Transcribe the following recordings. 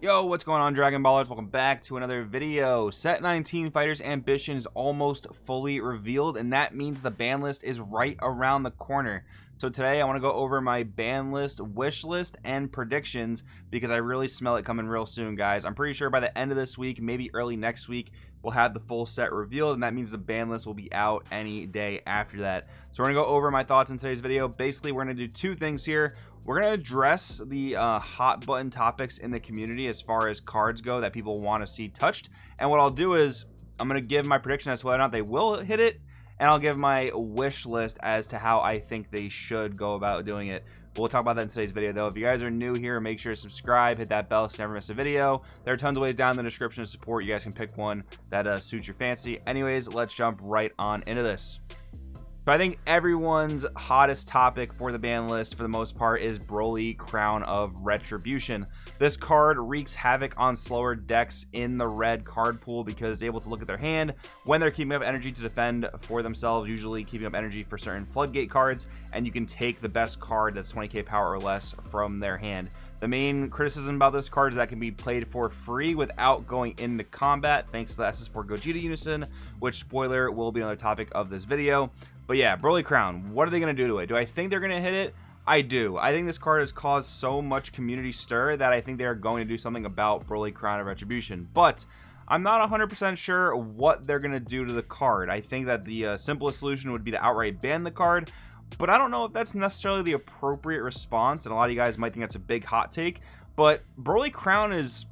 Yo, what's going on, Dragon Ballers? Welcome back to another video. Set 19 Fighters Ambition is almost fully revealed, and that means the ban list is right around the corner. So today I want to go over my ban list, wish list, and predictions because I really smell it coming real soon, guys. I'm pretty sure by the end of this week, maybe early next week, we'll have the full set revealed, and that means the ban list will be out any day after that. So we're going to go over my thoughts in today's video. Basically, we're going to do two things here. We're going to address the hot button topics in the community as far as cards go that people want to see touched. And what I'll do is I'm going to give my prediction as to whether or not they will hit it. And I'll give my wish list as to how I think they should go about doing it. We'll talk about that in today's video, though. If you guys are new here, make sure to subscribe, hit that bell so you never miss a video. There are tons of ways down in the description to support. You guys can pick one that suits your fancy. Anyways, let's jump right on into this. So I think everyone's hottest topic for the ban list, for the most part, is Broly Crown of Retribution. This card wreaks havoc on slower decks in the red card pool because it's able to look at their hand when they're keeping up energy to defend for themselves, usually keeping up energy for certain floodgate cards, and you can take the best card that's 20k power or less from their hand. The main criticism about this card is that it can be played for free without going into combat, thanks to the SS3 Gogeta Unison, which, spoiler, will be another topic of this video. But yeah, Broly Crown, what are they going to do to it? Do I think they're going to hit it? I do. I think this card has caused so much community stir that I think they're going to do something about Broly Crown of Retribution. But I'm not 100% sure what they're going to do to the card. I think that the simplest solution would be to outright ban the card. But I don't know if that's necessarily the appropriate response. And a lot of you guys might think that's a big hot take. But Broly Crown is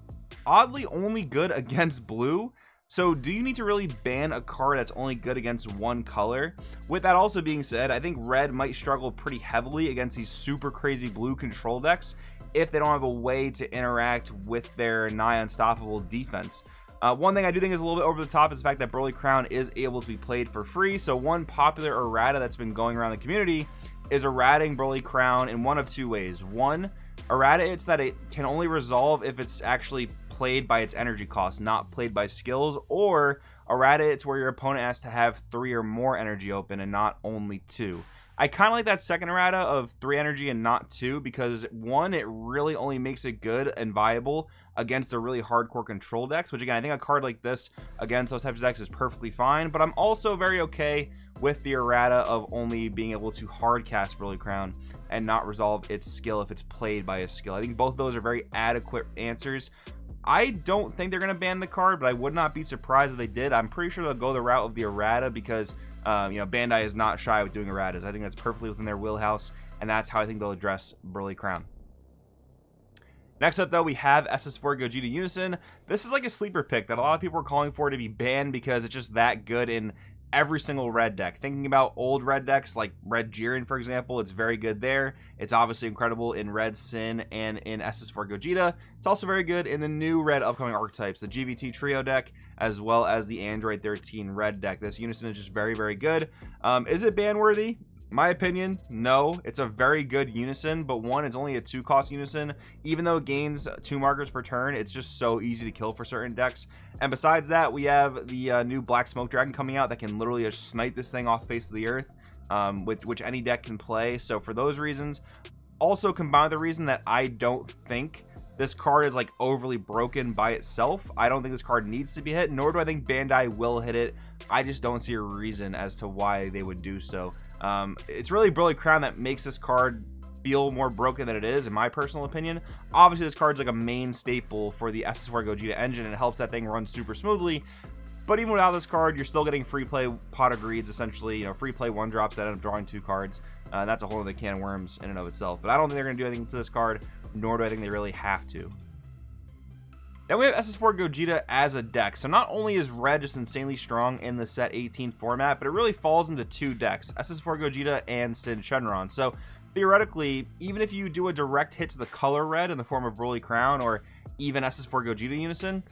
oddly only good against blue. So do you need to really ban a card that's only good against one color? With that also being said, I think red might struggle pretty heavily against these super crazy blue control decks if they don't have a way to interact with their nigh unstoppable defense. One thing I do think is a little bit over the top is the fact that Broly Crown is able to be played for free. So one popular errata that's been going around the community is errating Broly Crown in one of two ways. One, errata it's that it can only resolve if it's actually played by its energy cost, not played by skills, or errata it's where your opponent has to have 3 or more energy open and not only 2. I kind of like that second errata of 3 energy and not 2 because, one, it really only makes it good and viable against the really hardcore control decks, which again, I think a card like this against those types of decks is perfectly fine, but I'm also very okay with the errata of only being able to hard cast Broly Crown and not resolve its skill if it's played by a skill. I think both of those are very adequate answers. I don't think they're going to ban the card, but I would not be surprised if they did. I'm pretty sure they'll go the route of the errata because, Bandai is not shy with doing erratas. I think that's perfectly within their wheelhouse, and that's how I think they'll address Broly Crown. Next up, though, we have SS3 Gogeta Unison. This is like a sleeper pick that a lot of people are calling for to be banned because it's just that good in every single red deck. Thinking about old red decks like Red Jiren, for example, it's very good there. It's obviously incredible in Red Sin and in SS3 Gogeta. It's also very good in the new red upcoming archetypes, the GVT Trio deck, as well as the Android 13 red deck. This Unison is just very, very good. Is it ban worthy? My opinion, no. It's a very good Unison, but one, it's only a 2-cost Unison. Even though it gains 2 markers per turn, it's just so easy to kill for certain decks. And besides that, we have the new Black Smoke Dragon coming out that can literally just snipe this thing off the face of the earth, with which any deck can play. So for those reasons, also combined with the reason that I don't think this card is like overly broken by itself. I don't think this card needs to be hit, nor do I think Bandai will hit it. I just don't see a reason as to why they would do so. It's really Broly Crown that makes this card feel more broken than it is, in my personal opinion. Obviously, this card's like a main staple for the SS3 Gogeta engine, and it helps that thing run super smoothly. But even without this card, you're still getting free play Pot of Greeds, essentially, free play 1-drops that end up drawing 2 cards. That's a whole other can of worms in and of itself. But I don't think they're going to do anything to this card, nor do I think they really have to. Then we have SS3 Gogeta as a deck. So not only is red just insanely strong in the set 18 format, but it really falls into 2 decks, SS3 Gogeta and Sin Shenron. So theoretically, even if you do a direct hit to the color red in the form of Broly Crown or even SS3 Gogeta Unison,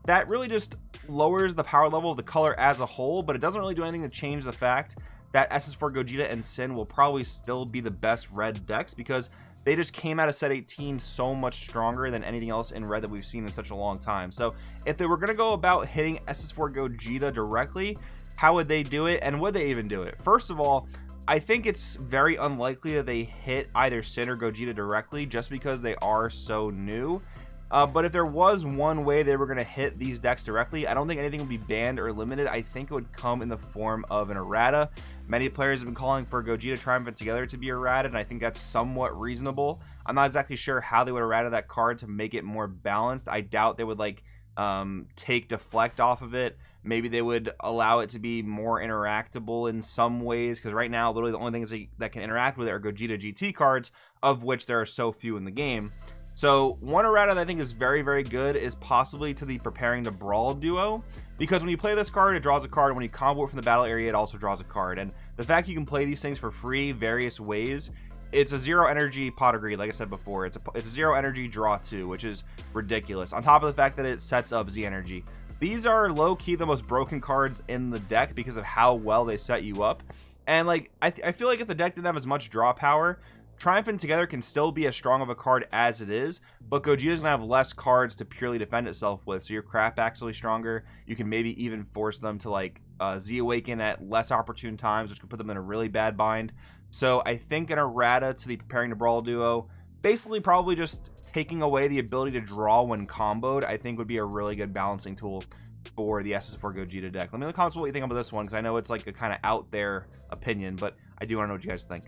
that really just lowers the power level of the color as a whole, but it doesn't really do anything to change the fact that SS3 Gogeta and Sin will probably still be the best red decks because they just came out of set 18 so much stronger than anything else in red that we've seen in such a long time. So if they were going to go about hitting SS3 Gogeta directly, how would they do it, and would they even do it? First of all, I think it's very unlikely that they hit either Sin or Gogeta directly just because they are so new. But if there was one way they were going to hit these decks directly, I don't think anything would be banned or limited. I think it would come in the form of an errata. Many players have been calling for Gogeta Triumphant Together to be errata, and I think that's somewhat reasonable. I'm not exactly sure how they would errata that card to make it more balanced. I doubt they would like take Deflect off of it. Maybe they would allow it to be more interactable in some ways, because right now literally the only things that can interact with it are Gogeta GT cards, of which there are so few in the game. So one errata that I think is very, very good is possibly to the Preparing to Brawl duo, because when you play this card, it draws a card. When you combo it from the battle area, it also draws a card. And the fact you can play these things for free various ways, it's a 0 energy pot of greed, like I said before. It's a 0 energy draw 2, which is ridiculous. On top of the fact that it sets up Z energy. These are low-key the most broken cards in the deck because of how well they set you up. And like I feel like if the deck didn't have as much draw power, Triumphant Together can still be as strong of a card as it is, but Gogeta's gonna have less cards to purely defend itself with, so your crap actually stronger. You can maybe even force them to like Z Awaken at less opportune times, which could put them in a really bad bind. So I think an errata to the Preparing to Brawl duo, basically probably just taking away the ability to draw when comboed, I think would be a really good balancing tool for the SS4 Gogeta deck. Let me know in the comments what you think about this one, because I know it's like a kind of out there opinion, but I do want to know what you guys think.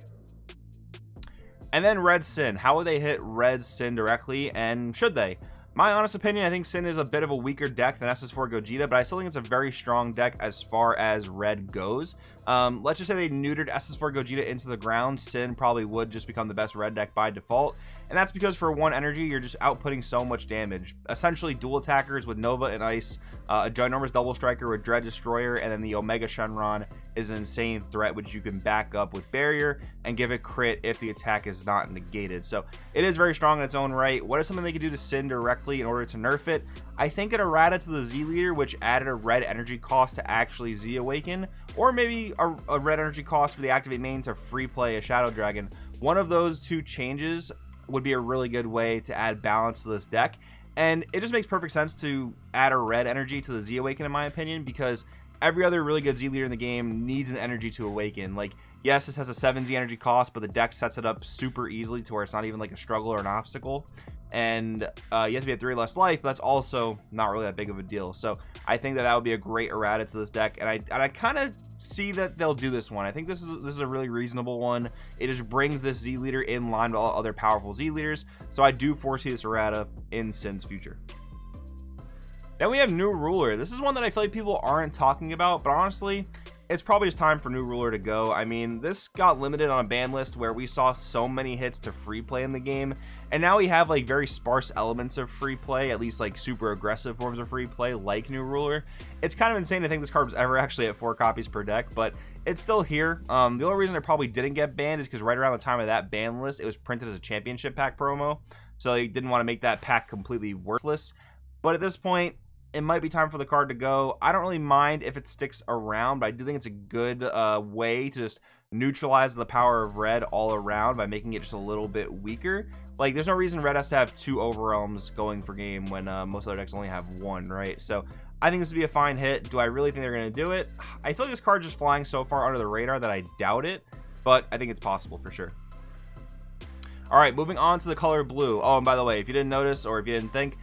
And then Red Sin. How would they hit Red Sin directly, and should they? My honest opinion, I think Sin is a bit of a weaker deck than SS4 Gogeta, but I still think it's a very strong deck as far as Red goes. Let's just say they neutered SS4 Gogeta into the ground. Sin probably would just become the best red deck by default, and that's because for 1 energy, you're just outputting so much damage. Essentially, dual attackers with Nova and Ice, a ginormous double striker with Dread Destroyer, and then the Omega Shenron is an insane threat, which you can back up with Barrier and give it crit if the attack is not negated. So it is very strong in its own right. What is something they could do to Sin directly in order to nerf it? I think an errata to the Z leader, which added a red energy cost to actually Z Awaken, or maybe a red energy cost for the activate main to free play a Shadow Dragon. One of those two changes would be a really good way to add balance to this deck, and it just makes perfect sense to add a red energy to the Z Awaken, in my opinion, because every other really good Z leader in the game needs an energy to awaken. Like, yes, this has a 7 Z energy cost, but the deck sets it up super easily to where it's not even like a struggle or an obstacle. And you have to be at 3 less life, but that's also not really that big of a deal. So I think that would be a great errata to this deck, and I kind of see that they'll do this one. I think this is a really reasonable one. It just brings this Z leader in line with all other powerful Z leaders, so I do foresee this errata in Sin's future. Then we have New Ruler. This is one that I feel like people aren't talking about, but honestly, it's probably just time for New Ruler to go. I mean, this got limited on a ban list where we saw so many hits to free play in the game, and now we have like very sparse elements of free play, at least like super aggressive forms of free play like New Ruler. It's kind of insane to think this card was ever actually at 4 copies per deck, but it's still here. The only reason it probably didn't get banned is because right around the time of that ban list, it was printed as a championship pack promo, so they didn't want to make that pack completely worthless. But at this point, it might be time for the card to go. I don't really mind if it sticks around, but I do think it's a good way to just neutralize the power of red all around by making it just a little bit weaker. Like, there's no reason red has to have 2 overwhelms going for game when most other decks only have 1, right? So I think this would be a fine hit. Do I really think they're going to do it? I feel like this card is just flying so far under the radar that I doubt it, but I think it's possible for sure. All right, moving on to the color blue. Oh, and by the way, if you didn't notice or if you didn't think,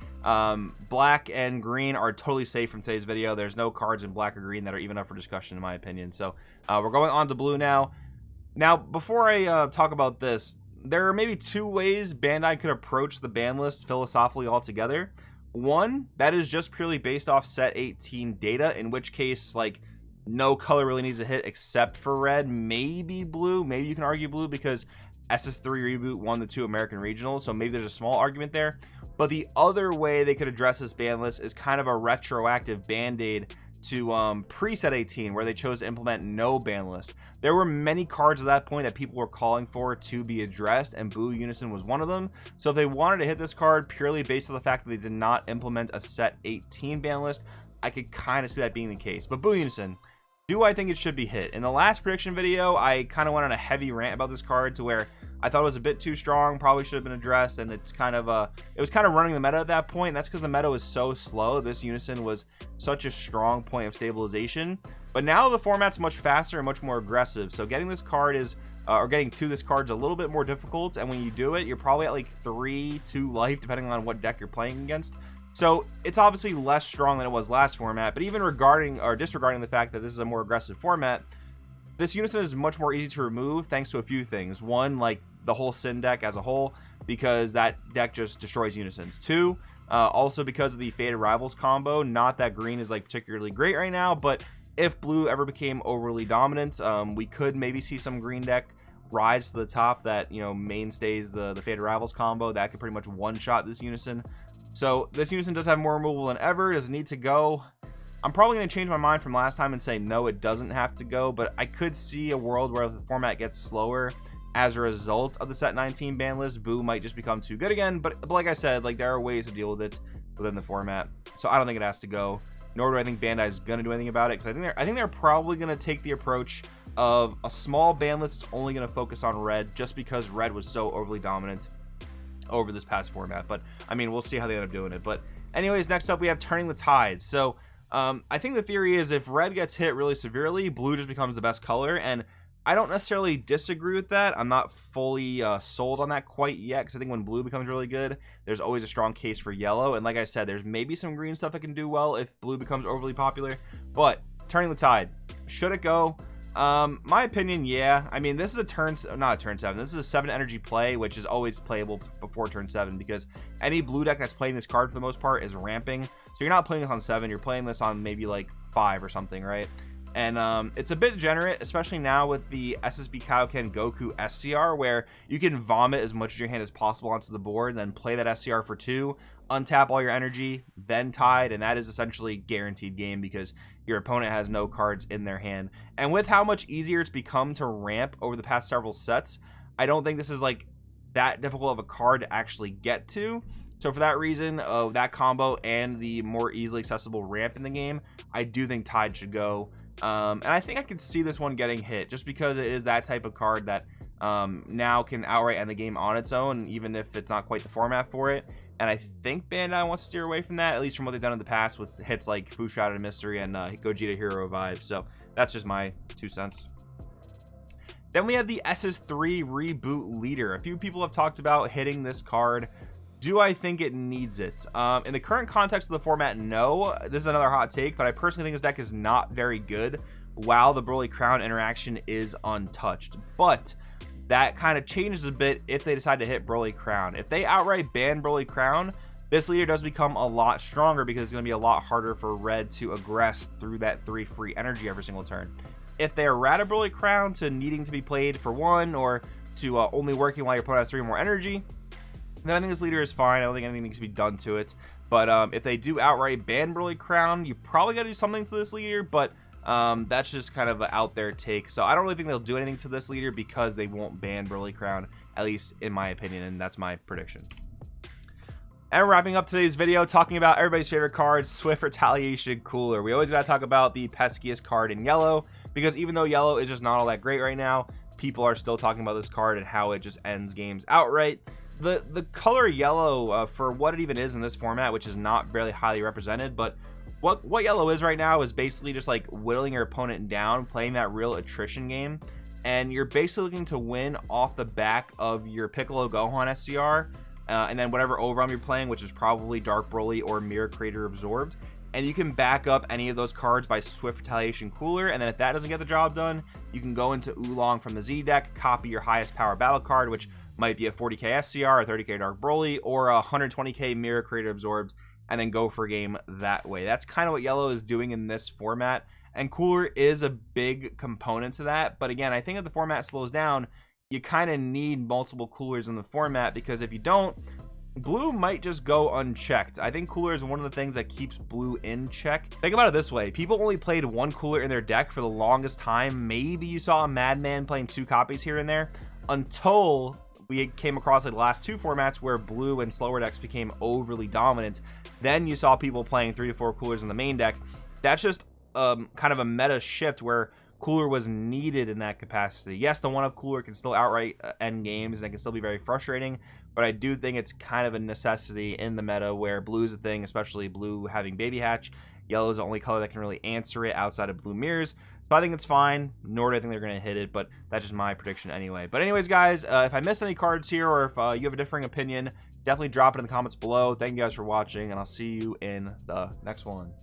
black and green are totally safe from today's video. There's no cards in black or green that are even up for discussion, in my opinion. So we're going on to blue now. Now, before I talk about this, there are maybe 2 ways Bandai could approach the ban list philosophically altogether. One, that is just purely based off set 18 data, in which case, like, no color really needs to hit except for red, maybe blue. Maybe you can argue blue because SS3 Reboot won the 2 American regionals, so maybe there's a small argument there. But the other way they could address this ban list is kind of a retroactive band-aid to preset 18, where they chose to implement no ban list. There were many cards at that point that people were calling for to be addressed, and Gogeta Unison was one of them. So if they wanted to hit this card purely based on the fact that they did not implement a set 18 ban list, I could kind of see that being the case. But Gogeta Unison, do I think it should be hit? In the last prediction video, I kind of went on a heavy rant about this card to where I thought it was a bit too strong, probably should have been addressed, and it's kind of it was kind of running the meta at that point. And that's because the meta was so slow. This Unison was such a strong point of stabilization, but now the format's much faster and much more aggressive, so getting this card is or getting to this card's a little bit more difficult, and when you do it, you're probably at like 3-2 life, depending on what deck you're playing against. So it's obviously less strong than it was last format, but even regarding or disregarding the fact that this is a more aggressive format, this Unison is much more easy to remove thanks to a few things. One, like the whole Sin deck as a whole, because that deck just destroys Unisons. Two, also because of the Faded Rivals combo. Not that green is like particularly great right now, but if blue ever became overly dominant, we could maybe see some green deck rise to the top that, you know, mainstays the Faded Rivals combo. That could pretty much one-shot this Unison. So this Unison does have more removal than ever. Does it need to go? I'm probably going to change my mind from last time and say no, it doesn't have to go, but I could see a world where the format gets slower as a result of the set 19 ban list. Boo might just become too good again, but like I said, like there are ways to deal with it within the format, so I don't think it has to go, nor do I think Bandai is going to do anything about it, because I think they're probably going to take the approach of a small ban list that's only going to focus on red, just because red was so overly dominant over this past format. But I mean, we'll see how they end up doing it. But anyways, next up we have Turning the Tide. So I think the theory is if red gets hit really severely, blue just becomes the best color, and I don't necessarily disagree with that. I'm not fully sold on that quite yet, because I think when blue becomes really good, there's always a strong case for yellow. And like I said, there's maybe some green stuff that can do well if blue becomes overly popular. But Turning the Tide, should it go? My opinion, yeah. I mean, this is a turn, not a turn 7. This is a 7 energy play, which is always playable before turn 7, because any blue deck that's playing this card for the most part is ramping. So you're not playing this on 7, you're playing this on maybe like 5 or something, right? And it's a bit degenerate, especially now with the SSB Kaioken Goku SCR, where you can vomit as much of your hand as possible onto the board, then play that SCR for 2, untap all your energy, then Tide, and that is essentially guaranteed game because your opponent has no cards in their hand. And with how much easier it's become to ramp over the past several sets, I don't think this is like that difficult of a card to actually get to. So for that reason, that combo and the more easily accessible ramp in the game, I do think Tide should go. And I think I could see this one getting hit, just because it is that type of card that now can outright end the game on its own, even if it's not quite the format for it. And I think Bandai wants to steer away from that, at least from what they've done in the past with hits like Fu Shrouded Mystery and Gogeta Hero Revive. So that's just my 2 cents. Then we have the SS3 Reboot Leader. A few people have talked about hitting this card. Do I think it needs it? In the current context of the format, no. This is another hot take, but I personally think this deck is not very good while the Broly Crown interaction is untouched. But that kind of changes a bit if they decide to hit Broly Crown. If they outright ban Broly Crown, this leader does become a lot stronger because it's going to be a lot harder for red to aggress through that 3 free energy every single turn. If they errata Broly Crown to needing to be played for 1 or to only working while your opponent has 3 more energy, then I think this leader is fine. I don't think anything needs to be done to it. But if they do outright ban Broly Crown, you probably got to do something to this leader, but that's just kind of an out there take. So I don't really think they'll do anything to this leader because they won't ban Broly Crown, at least in my opinion, and that's my prediction. And wrapping up today's video, talking about everybody's favorite card, Swift Retaliation Cooler. We always got to talk about the peskiest card in yellow, because even though yellow is just not all that great right now, people are still talking about this card and how it just ends games outright. The color yellow, for what it even is in this format, which is not very highly represented, but what yellow is right now is basically just like whittling your opponent down, playing that real attrition game, and you're basically looking to win off the back of your Piccolo Gohan SCR, and then whatever overwhelm you're playing, which is probably Dark Broly or Mirror Creator Absorbed, and you can back up any of those cards by Swift Retaliation Cooler, and then if that doesn't get the job done, you can go into Oolong from the Z deck, copy your highest power battle card, which might be a 40k SCR, a 30k Dark Broly, or a 120k Mirror Creator Absorbed, and then go for a game that way. That's kind of what yellow is doing in this format, and Cooler is a big component to that. But again, I think if the format slows down, you kind of need multiple Coolers in the format, because if you don't, blue might just go unchecked. I think Cooler is one of the things that keeps blue in check. Think about it this way. People only played 1 Cooler in their deck for the longest time. Maybe you saw a Madman playing 2 copies here and there, until we came across like the last 2 formats where blue and slower decks became overly dominant. Then you saw people playing 3 to 4 Coolers in the main deck. That's just kind of a meta shift where Cooler was needed in that capacity. Yes, the 1-up Cooler can still outright end games, and it can still be very frustrating, but I do think it's kind of a necessity in the meta where blue is a thing, especially blue having Baby Hatch. Yellow is the only color that can really answer it outside of blue mirrors. So I think it's fine, nor do I think they're going to hit it, but that's just my prediction anyway. But anyways, guys, if I miss any cards here, or if you have a differing opinion, definitely drop it in the comments below. Thank you guys for watching, and I'll see you in the next one.